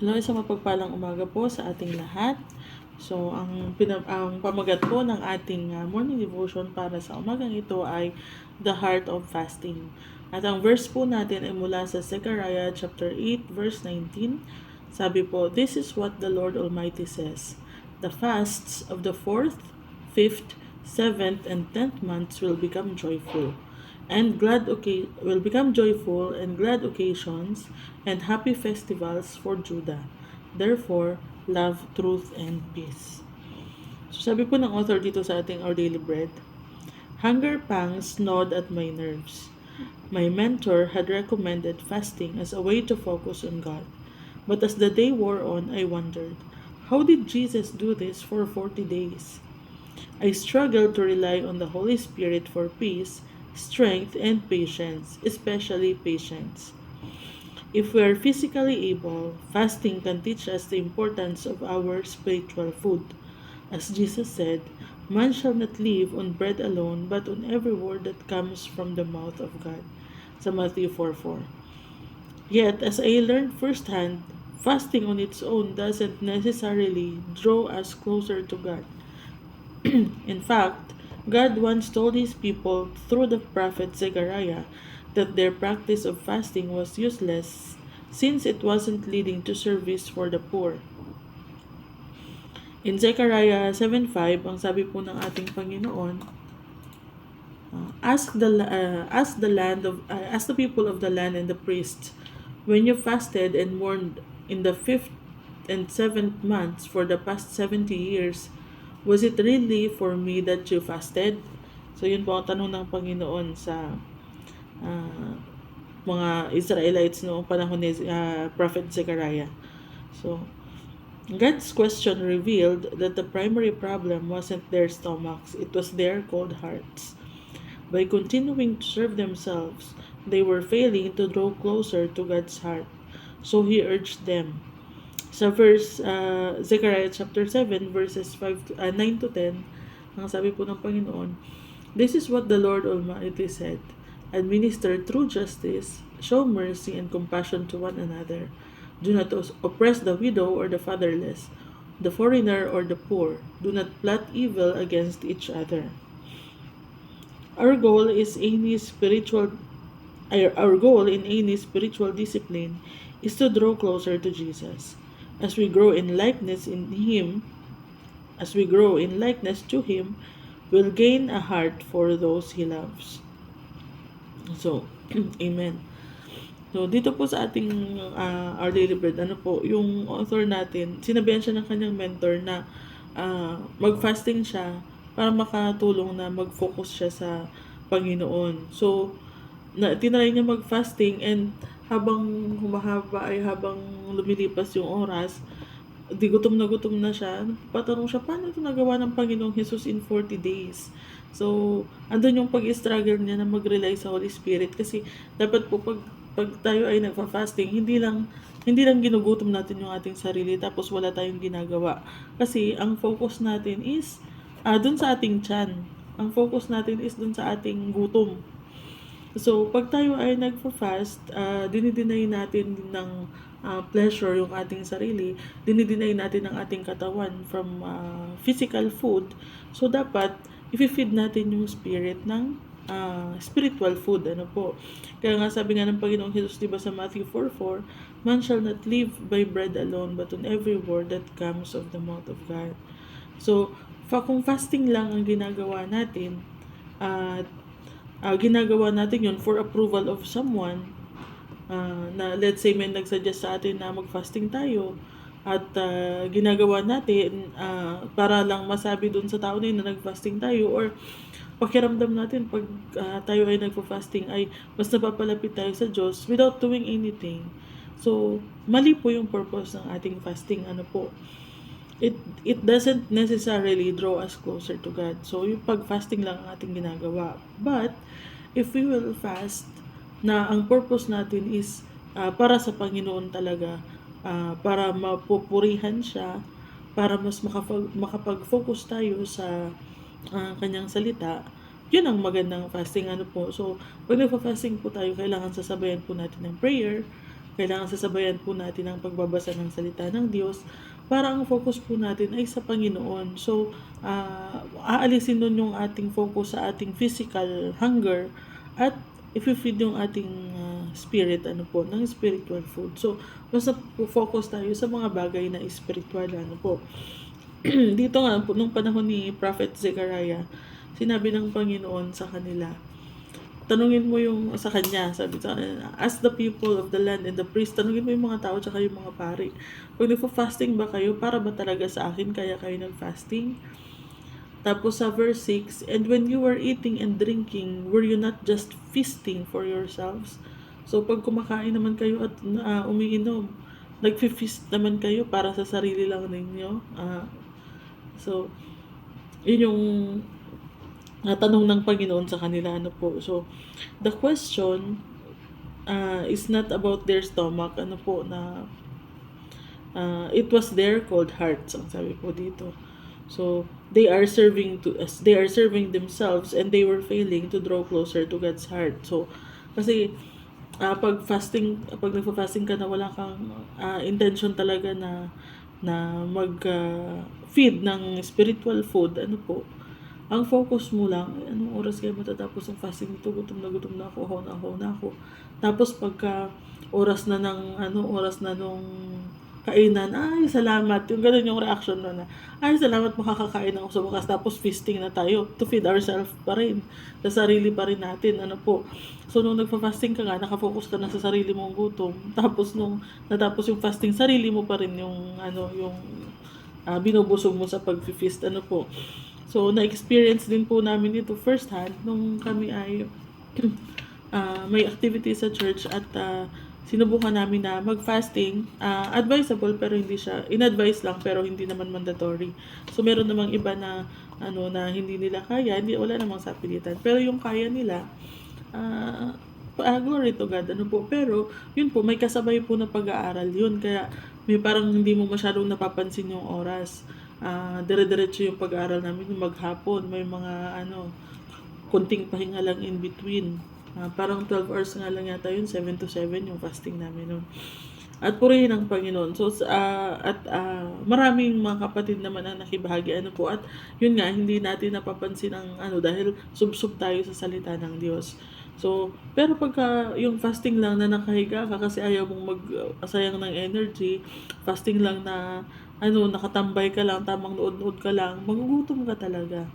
Hello, isang mapagpalang umaga po sa ating lahat. So, ang pamagat po ng ating morning devotion para sa umagang ito ay The Heart of Fasting. At ang verse po natin ay mula sa Zechariah chapter 8 verse 19. Sabi po, "This is what the Lord Almighty says. The fasts of the 4th, 5th, 7th, and 10th months will become joyful and will become joyful and glad occasions and happy festivals for Judah. Therefore, love, truth, and peace." So sabi po ng author dito sa ating Our Daily Bread, "Hunger pangs gnawed at my nerves. My mentor had recommended fasting as a way to focus on God. But as the day wore on, I wondered, how did Jesus do this for 40 days? I struggled to rely on the Holy Spirit for peace, strength, and patience, especially patience. If we are physically able, fasting can teach us the importance of our spiritual food. As Jesus said, "Man shall not live on bread alone, but on every word that comes from the mouth of God." Sa Matthew 4:4. Yet, as I learned firsthand, fasting on its own doesn't necessarily draw us closer to God. In fact, God once told his people through the prophet Zechariah that their practice of fasting was useless since it wasn't leading to service for the poor. In Zechariah 7:5, ang sabi po ng ating Panginoon, ask the people of the land and the priests, when you fasted and mourned in the 5th and 7th months for the past 70 years, was it really for me that you fasted?" So yun po ang tanong ng Panginoon sa ah, mga Israelites noong panahon ni Prophet Zechariah. So, God's question revealed that the primary problem wasn't their stomachs, it was their cold hearts. By continuing to serve themselves, they were failing to draw closer to God's heart. So He urged them. Sa Zechariah chapter 7, verses 9 to 10, ang sabi po ng Panginoon, "This is what the Lord Almighty said. Administer true justice, show mercy and compassion to one another. Do not oppress the widow or the fatherless, the foreigner or the poor. Do not plot evil against each other." Our goal is any spiritual our goal in any spiritual discipline is to draw closer to Jesus. As we grow in likeness in Him, as we grow in likeness to Him, we'll gain a heart for those He loves. So, Amen. So, dito po sa ating Our Daily Bread, ano po, yung author natin, sinabihan siya ng kanyang mentor na mag-fasting siya para makatulong na mag-focus siya sa Panginoon. So, tinry niya mag-fasting and habang habang lumilipas yung oras, di gutom na siya. Patanong siya, paano ito nagawa ng Panginoong Jesus in 40 days? So, andun yung pag-struggle niya na mag-rely sa Holy Spirit kasi dapat po pag tayo ay nagfa-fasting, hindi lang ginugutom natin yung ating sarili tapos wala tayong ginagawa. Kasi ang focus natin is dun sa ating tiyan. Ang focus natin is dun sa ating gutom. So, pag tayo ay nagfa-fast, dinideny natin ng pleasure yung ating sarili, dinideny natin ang ating katawan from physical food. So, dapat i-feed natin yung spirit ng spiritual food. Ano po? Kaya nga sabi nga ng Panginoong Jesus, diba sa Matthew 4:4, "Man shall not live by bread alone, but on every word that comes of the mouth of God." So, kung fasting lang ang ginagawa natin, at ginagawa natin yun for approval of someone, na let's say may nagsuggest sa atin na mag-fasting tayo at ginagawa natin para lang masabi dun sa tao na yun na nag-fasting tayo, or pakiramdam natin pag tayo ay nagpo-fasting ay mas napapalapit tayo sa Diyos without doing anything. So, mali po yung purpose ng ating fasting. Ano po? It doesn't necessarily draw us closer to God. So, yung pag-fasting lang ang ating ginagawa. But, if we will fast, na ang purpose natin is para sa Panginoon talaga, para mapupurihan siya, para mas makapag-focus tayo sa kanyang salita, yun ang magandang fasting. Ano po. So, pag nagpa-fasting po tayo, kailangan sasabayan po natin ng prayer, Kailangan sasabayan po natin ang pagbabasa ng salita ng Diyos para ang focus po natin ay sa Panginoon. So, aalisin nun yung ating focus sa ating physical hunger at if-feed yung ating spirit, ng spiritual food. So, basta focus tayo sa mga bagay na spiritual, Dito nga po, nung panahon ni Prophet Zechariah, sinabi ng Panginoon sa kanila, tanungin mo yung sa kanya, sabi sa kanya, ask the people of the land and the priest, tanungin mo yung mga tao tsaka yung mga pari. Pag nagfa-fasting ba kayo, para ba talaga sa akin kaya kayo nag-fasting? Tapos sa verse 6, and when you were eating and drinking, were you not just feasting for yourselves? So pag kumakain naman kayo at umiinom, nagfi-feast naman kayo para sa sarili lang ninyo. So, yun yung tanong ng Panginoon sa kanila, So, the question is not about their stomach, it was their cold hearts, ang sabi po dito. So, they are serving themselves and they were failing to draw closer to God's heart. So, kasi pag nagfa-fasting ka na wala kang intention talaga na mag-feed ng spiritual food, ang focus mo lang, anong oras kayo matatapos ang fasting nito, gutom na ako, haw na ako. Tapos pagka oras na nung kainan, ay salamat, yung ganun yung reaction na ay salamat makakakain ako sa bukas, tapos feasting na tayo to feed ourselves pa rin, sa sarili pa rin natin, So nung nagfa-fasting ka nga, nakafocus ka na sa sarili mong gutom, tapos nung natapos yung fasting, sarili mo pa rin yung binubusog mo sa pag-feast, So, na-experience din po namin ito first hand nung kami ay may activity sa church at sinubukan namin na mag-fasting. Advisable pero hindi siya, in-advise lang pero hindi naman mandatory. So, meron namang iba na na hindi nila kaya, wala namang sapilitan. Pero yung kaya nila, glory to God, Pero, yun po, may kasabay po na pag-aaral yun. Kaya, may parang hindi mo masyadong napapansin yung oras. Dire-diretso yung pag-aaral namin yung maghapon. May mga, kunting pahinga lang in between. Parang 12 hours nga lang yata yun, 7 to 7 yung fasting namin nun. At purihin ang Panginoon. So, maraming mga kapatid naman ang nakibahagi, at yun nga, hindi natin napapansin ang, dahil subsub tayo sa salita ng Diyos. So, pero pagka yung fasting lang na nakahiga ka kasi ayaw mong sayang ng energy, fasting lang na, nakatambay ka lang, tamang nood-nood ka lang, magugutom ka talaga.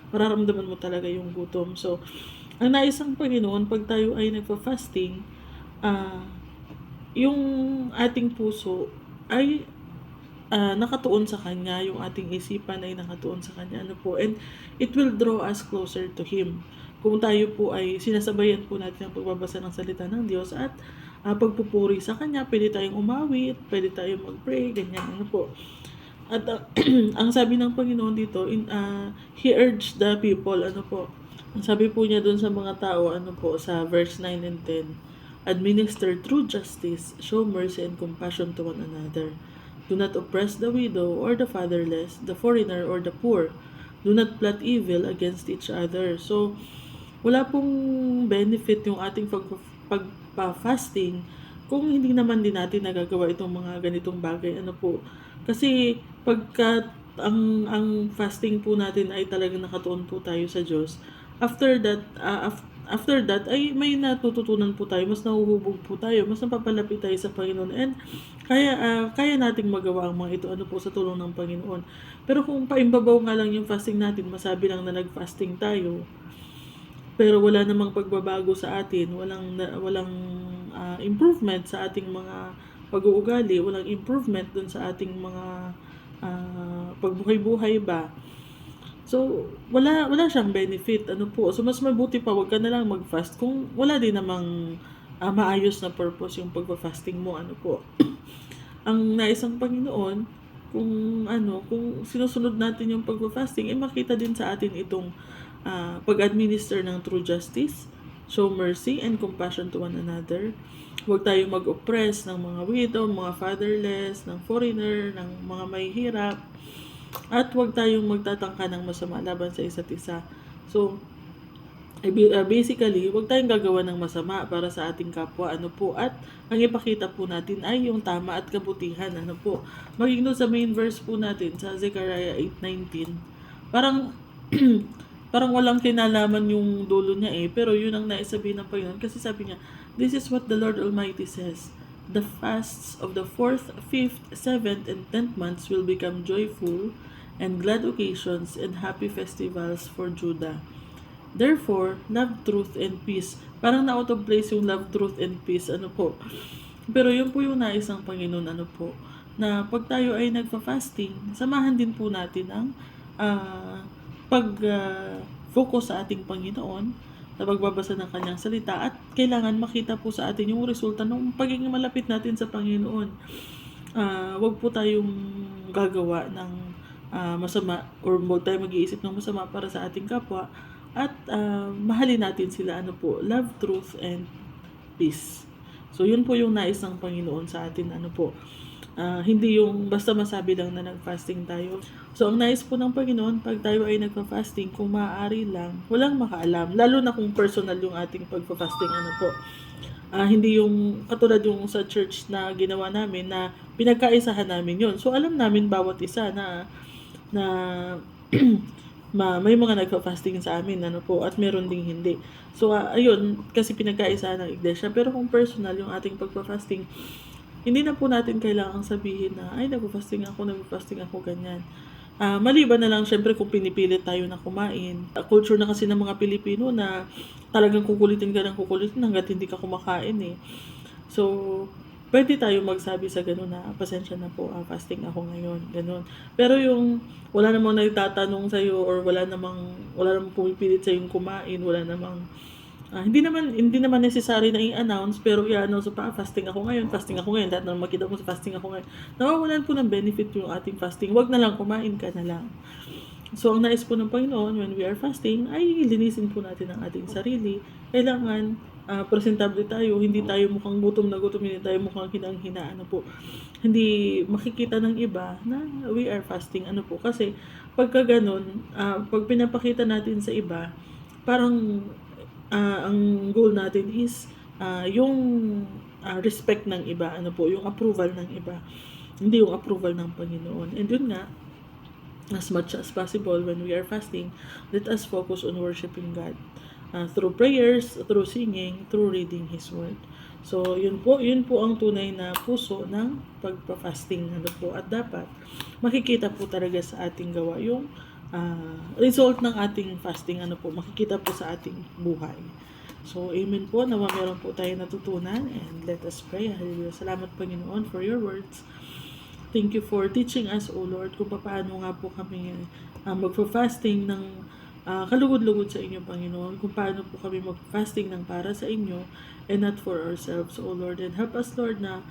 Mararamdaman mo talaga yung gutom. So, ang nais ng Panginoon, pag tayo ay nagpa-fasting, yung ating puso ay nakatuon sa Kanya, yung ating isipan ay nakatuon sa Kanya, and it will draw us closer to Him. Kung tayo po ay sinasabayan po natin ang pagbabasa ng salita ng Diyos at pagpupuri sa Kanya, pwede tayong umawit, pwede tayong mag-pray, ganyan, At ang sabi ng Panginoon dito, He urged the people, ang sabi po niya doon sa mga tao, sa verse 9 and 10, administer true justice, show mercy and compassion to one another. Do not oppress the widow or the fatherless, the foreigner or the poor. Do not plot evil against each other. So, wala pong benefit yung ating pagpa-fasting kung hindi naman din natin nagagawa itong mga ganitong bagay. Kasi pagka ang fasting po natin ay talagang nakatuon po tayo sa Diyos, after that ay may natututunan po tayo, mas nahuhubog po tayo, mas napapalapit tayo sa Panginoon, and kaya nating magawa ang mga ito sa tulong ng Panginoon. Pero kung paimbabaw nga lang yung fasting natin, masabi lang na nag-fasting tayo, pero wala namang pagbabago sa atin, walang improvement sa ating mga pag-uugali, walang improvement dun sa ating mga pagbuhay-buhay ba. So, wala siyang benefit, So, mas mabuti pa, wag ka na lang mag-fast kung wala din namang maayos na purpose yung pagpa-fasting mo, Ang nais ng Panginoon, kung sinusunod natin yung pagpa-fasting, makita din sa atin itong pag-administer ng true justice, show mercy and compassion to one another. Huwag tayong mag-oppress ng mga widow, mga fatherless, ng foreigner, ng mga mahihirap. At huwag tayong magtatangka ng masama laban sa isa't isa. So, Basically, huwag tayong gagawa ng masama para sa ating kapwa, ano po, at ang ipakita po natin ay yung tama at kabutihan, ano po. Maging doon sa main verse po natin, sa Zechariah 8:19, parang, parang walang kinalaman yung dulo niya pero yun ang naisabihin ng Panginoon, kasi sabi niya, "This is what the Lord Almighty says, the fasts of the 4th, 5th, 7th, and 10th months will become joyful and glad occasions and happy festivals for Judah. Therefore, love, truth, and peace." Parang na-out of place yung love, truth, and peace, ano po. Pero yun po yung nais ng Panginoon, ano po, na pag tayo ay nagfa-fasting, samahan din po natin ang pag-focus sa ating Panginoon, sa pagbabasa ng kanyang salita, at kailangan makita po sa atin yung resulta ng pagiging malapit natin sa Panginoon. Wag po tayong gagawa ng masama, or wag tayo mag-iisip ng masama para sa ating kapwa, at mahalin natin sila, ano po, love, truth, and peace. So yun po yung nais ng Panginoon sa atin, ano po. Hindi yung basta masabi lang na nag-fasting tayo. So ang nais po ng Panginoon, pag tayo ay nagpa-fasting, kung maaari lang, walang makaalam, lalo na kung personal yung ating pagpa-fasting, ano po. Hindi yung katulad yung sa church na ginawa namin, na pinagkaisahan namin yun. So alam namin bawat isa na may mga nagfa-fasting sa amin, ano po, at meron ding hindi. So ayun, kasi pinagkaisahan ng iglesia. Pero kung personal yung ating pagpa-fasting, hindi na po natin kailangang sabihin na, ay, nagpa-fasting ako, ganyan. Maliban na lang, syempre, kung pinipilit tayo na kumain. Culture na kasi ng mga Pilipino na talagang kukulitin ka ng kukulitin hanggat hindi ka kumakain So, pwede tayo magsabi sa gano'n na, pasensya na po, fasting ako ngayon, gano'n. Pero yung wala namang nagtatanong sa'yo, or wala namang pumipilit sa'yong kumain, wala namang hindi naman necessary na i-announce, pero i-announce pa, fasting ako ngayon, lahat ng makita mo sa fasting ako ngayon. Nawawalan po ng benefit yung ating fasting. Wag na lang, kumain ka na lang. So, ang nais po ng Panginoon, when we are fasting, ay linisin po natin ang ating sarili. Kailangan presentable tayo, hindi tayo mukhang gutom na gutom, hindi tayo mukhang hinang-hina, ano po. Hindi makikita ng iba na we are fasting, ano po. Kasi pagka ganun, pag pinapakita natin sa iba, parang ang goal natin is yung respect ng iba, ano po, yung approval ng iba, hindi yung approval ng Panginoon. And yun nga, as much as possible when we are fasting, let us focus on worshiping God through prayers, through singing, through reading His Word. So, yun po ang tunay na puso ng pagpa-fasting, ano po. At dapat makikita po talaga sa ating gawa yung result ng ating fasting, ano po, makikita po sa ating buhay. So, amen po, nawa meron po tayo natutunan, and let us pray. Hallelujah. Salamat, Panginoon, for your words. Thank you for teaching us, O Lord, kung paano nga po kami magpa-fasting ng kalugod-lugod sa inyo, Panginoon, kung paano po kami mag-fasting ng para sa inyo and not for ourselves, O Lord. And help us, Lord, na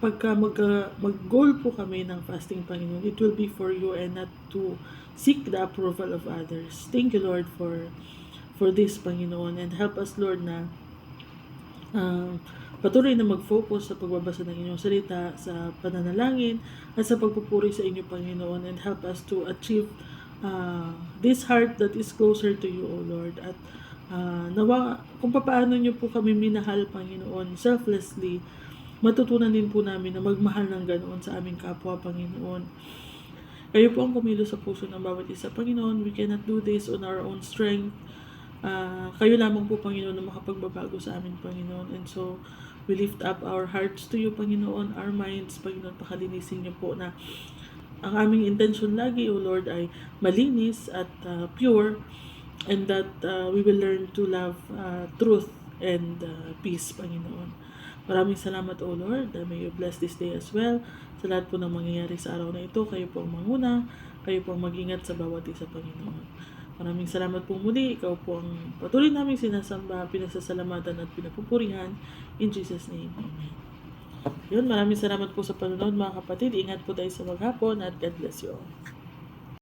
pagka mag-goal po kami ng fasting, Panginoon, it will be for you and not to seek the approval of others. Thank you, Lord, for this, Panginoon, and help us, Lord, na patuloy na mag-focus sa pagbabasa ng inyong salita, sa pananalangin, at sa pagpupuri sa inyo, Panginoon, and help us to achieve this heart that is closer to you, O Lord. At nawa, kung paano nyo po kami minahal, Panginoon, selflessly, matutunan din po namin na magmahal ng ganoon sa aming kapwa, Panginoon. Kayo po ang kumilo sa puso ng bawat isa, Panginoon. We cannot do this on our own strength. Kayo lamang po, Panginoon, na makapagbabago sa amin, Panginoon. And so, we lift up our hearts to you, Panginoon, our minds, Panginoon, pakalinisin niyo po na ang aming intention lagi, O Lord, ay malinis at pure, and that we will learn to love truth and peace, Panginoon. Maraming salamat, O Lord. May you bless this day as well. Sa lahat po ng mangyayari sa araw na ito, kayo po ang manguna, kayo po ang mag-ingat sa bawat isa, Panginoon. Maraming salamat po muli. Ikaw po ang patuloy naming sinasamba, pinasasalamatan at pinapupurihan. In Jesus' name, Amen. Yun, maraming salamat po sa panonood, mga kapatid. Ingat po tayo sa maghapon, at God bless you all.